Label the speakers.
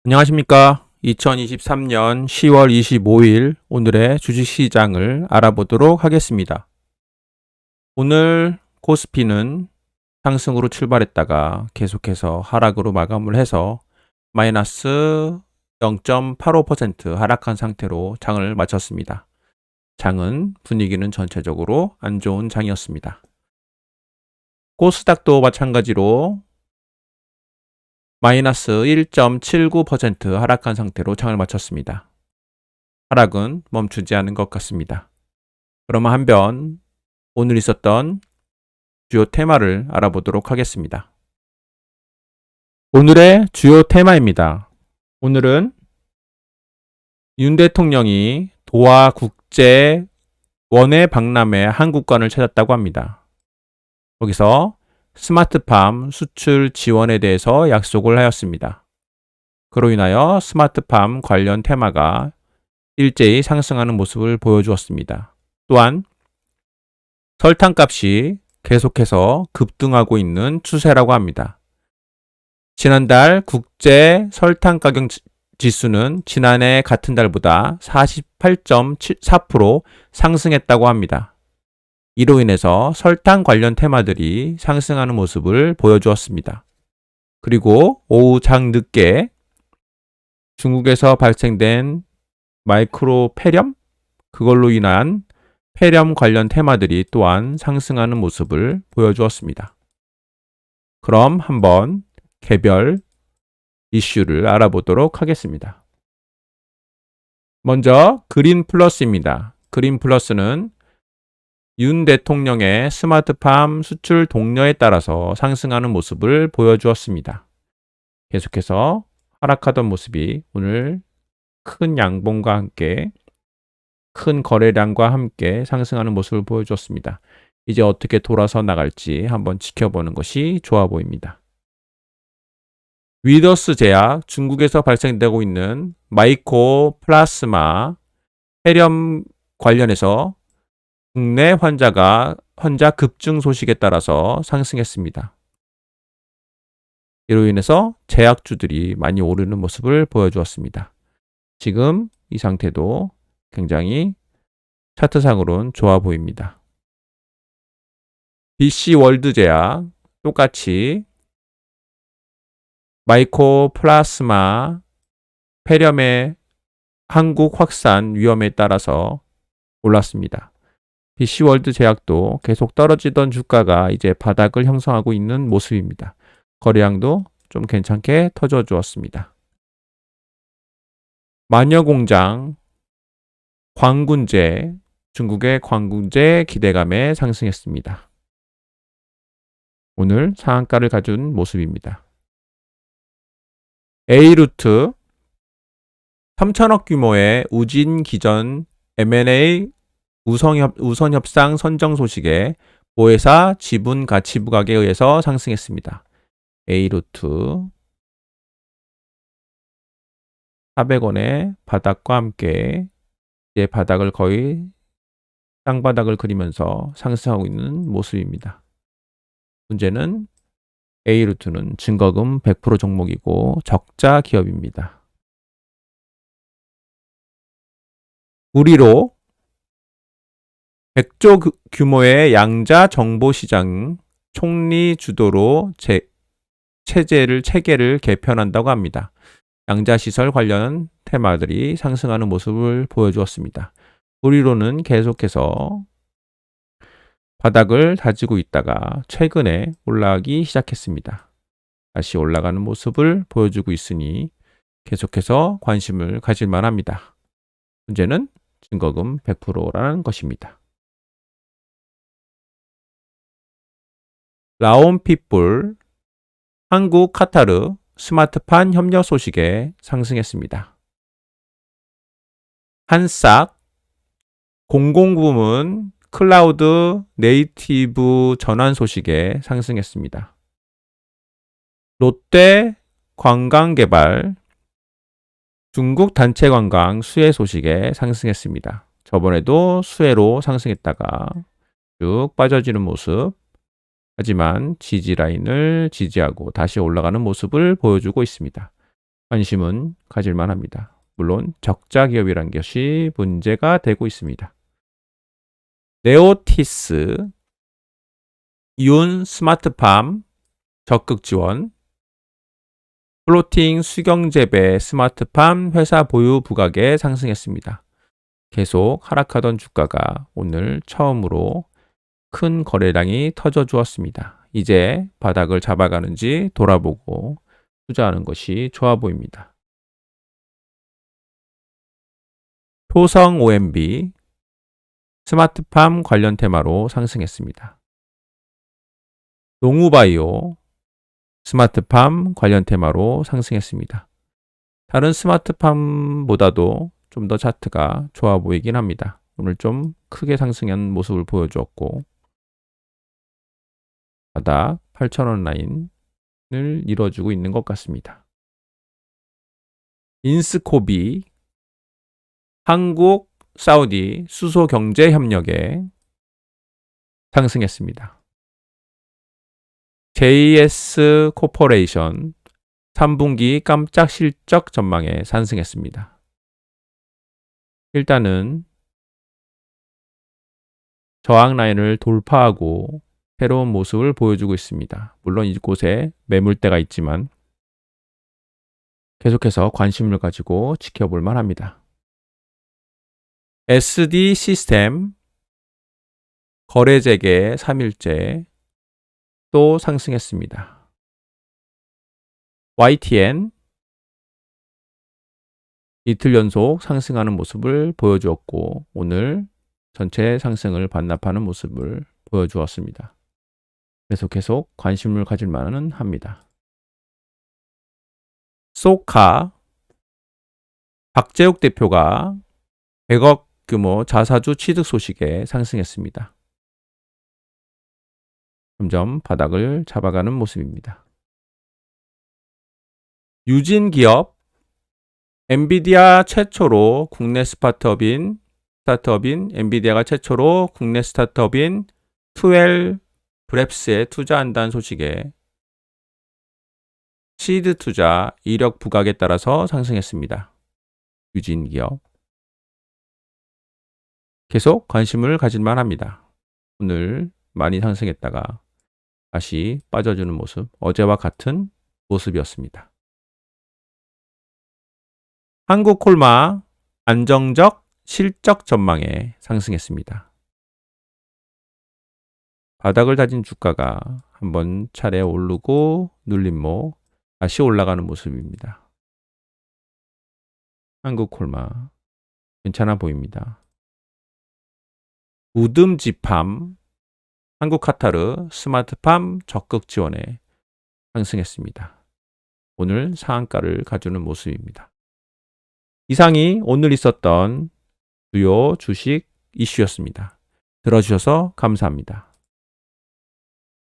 Speaker 1: 안녕하십니까. 2023년 10월 25일 오늘의 주식시장을 알아보도록 하겠습니다. 오늘 코스피는 상승으로 출발했다가 계속해서 하락으로 마감을 해서 마이너스 0.85% 하락한 상태로 장을 마쳤습니다. 장은 분위기는 전체적으로 안 좋은 장이었습니다. 코스닥도 마찬가지로 마이너스 1.79% 하락한 상태로 장을 마쳤습니다. 하락은 멈추지 않은 것 같습니다. 그러면 한번 오늘 있었던 주요 테마를 알아보도록 하겠습니다. 오늘의 주요 테마입니다. 오늘은 윤 대통령이 도하 국제 원외 박람회 한국관을 찾았다고 합니다. 거기서 스마트팜 수출 지원에 대해서 약속을 하였습니다. 그로 인하여 스마트팜 관련 테마가 일제히 상승하는 모습을 보여주었습니다. 또한 설탕값이 계속해서 급등하고 있는 추세라고 합니다. 지난달 국제 설탕 가격 지수는 지난해 같은 달보다 48.4% 상승했다고 합니다. 이로 인해서 설탕 관련 테마들이 상승하는 모습을 보여주었습니다. 그리고 오후 장 늦게 중국에서 발생된 마이크로 폐렴? 그걸로 인한 폐렴 관련 테마들이 또한 상승하는 모습을 보여주었습니다. 그럼 한번 개별 이슈를 알아보도록 하겠습니다. 먼저 그린 플러스입니다. 그린 플러스는 윤 대통령의 스마트팜 수출 독려에 따라서 상승하는 모습을 보여주었습니다. 계속해서 하락하던 모습이 오늘 큰 양봉과 함께 큰 거래량과 함께 상승하는 모습을 보여주었습니다. 이제 어떻게 돌아서 나갈지 한번 지켜보는 것이 좋아 보입니다. 위더스 제약, 중국에서 발생되고 있는 마이코 플라스마 폐렴 관련해서 국내 환자 급증 소식에 따라서 상승했습니다. 이로 인해서 제약주들이 많이 오르는 모습을 보여주었습니다. 지금 이 상태도 굉장히 차트상으로는 좋아 보입니다. BC월드 제약 똑같이 마이코 플라스마 폐렴의 한국 확산 위험에 따라서 올랐습니다. BC월드 제약도 계속 떨어지던 주가가 이제 바닥을 형성하고 있는 모습입니다. 거래량도 좀 괜찮게 터져 주었습니다. 마녀공장, 광군제, 중국의 광군제 기대감에 상승했습니다. 오늘 상한가를 가진 모습입니다. A루트 3천억 규모의 우진 기전 M&A 우선 협상 선정 소식에 보혜사 지분 가치 부각에 의해서 상승했습니다. A루트 400원의 바닥과 함께 이제 바닥을 거의 땅바닥을 그리면서 상승하고 있는 모습입니다. 문제는 A루트는 증거금 100% 종목이고 적자 기업입니다. 우리로 100조 규모의 양자 정보 시장 총리 주도로 체계를 개편한다고 합니다. 양자 시설 관련 테마들이 상승하는 모습을 보여주었습니다. 우리로는 계속해서 바닥을 다지고 있다가 최근에 올라가기 시작했습니다. 다시 올라가는 모습을 보여주고 있으니 계속해서 관심을 가질 만합니다. 문제는 증거금 100%라는 것입니다. 라온핏불, 한국 카타르 스마트팜 협력 소식에 상승했습니다. 한싹, 공공부문 클라우드 네이티브 전환 소식에 상승했습니다. 롯데 관광개발, 중국 단체 관광 수혜 소식에 상승했습니다. 저번에도 수혜로 상승했다가 쭉 빠져지는 모습, 하지만 지지라인을 지지하고 다시 올라가는 모습을 보여주고 있습니다. 관심은 가질만 합니다. 물론 적자 기업이란 것이 문제가 되고 있습니다. 네오티스, 윤 스마트팜 적극 지원, 플로팅 수경재배 스마트팜 회사 보유 부각에 상승했습니다. 계속 하락하던 주가가 오늘 처음으로 큰 거래량이 터져 주었습니다. 이제 바닥을 잡아가는지 돌아보고 투자하는 것이 좋아 보입니다. 토성 OMB 스마트팜 관련 테마로 상승했습니다. 농우바이오 스마트팜 관련 테마로 상승했습니다. 다른 스마트팜보다도 좀 더 차트가 좋아 보이긴 합니다. 오늘 좀 크게 상승한 모습을 보여주었고 바닥 8,000원 라인을 이뤄주고 있는 것 같습니다. 인스코비 한국 사우디 수소 경제 협력에 상승했습니다. JS 코퍼레이션 3분기 깜짝 실적 전망에 상승했습니다. 일단은 저항 라인을 돌파하고 새로운 모습을 보여주고 있습니다. 물론 이곳에 매물대가 있지만 계속해서 관심을 가지고 지켜볼 만합니다. SD 시스템 거래재개 3일째 또 상승했습니다. YTN 이틀 연속 상승하는 모습을 보여주었고 오늘 전체 상승을 반납하는 모습을 보여주었습니다. 그래서 계속 관심을 가질 만은 합니다. 소카 박재욱 대표가 100억 규모 자사주 취득 소식에 상승했습니다. 점점 바닥을 잡아가는 모습입니다. 유진기업 엔비디아 최초로 국내 스타트업인 엔비디아가 최초로 국내 스타트업인 12 브랩스에 투자한다는 소식에 시드 투자 이력 부각에 따라서 상승했습니다. 유진기업 계속 관심을 가질만 합니다. 오늘 많이 상승했다가 다시 빠져주는 모습, 어제와 같은 모습이었습니다. 한국콜마 안정적 실적 전망에 상승했습니다. 바닥을 다진 주가가 한번 차례 오르고 눌림목 다시 올라가는 모습입니다. 한국콜마 괜찮아 보입니다. 우듬지팜 한국카타르 스마트팜 적극 지원에 상승했습니다. 오늘 상한가를 가주는 모습입니다. 이상이 오늘 있었던 주요 주식 이슈였습니다. 들어주셔서 감사합니다.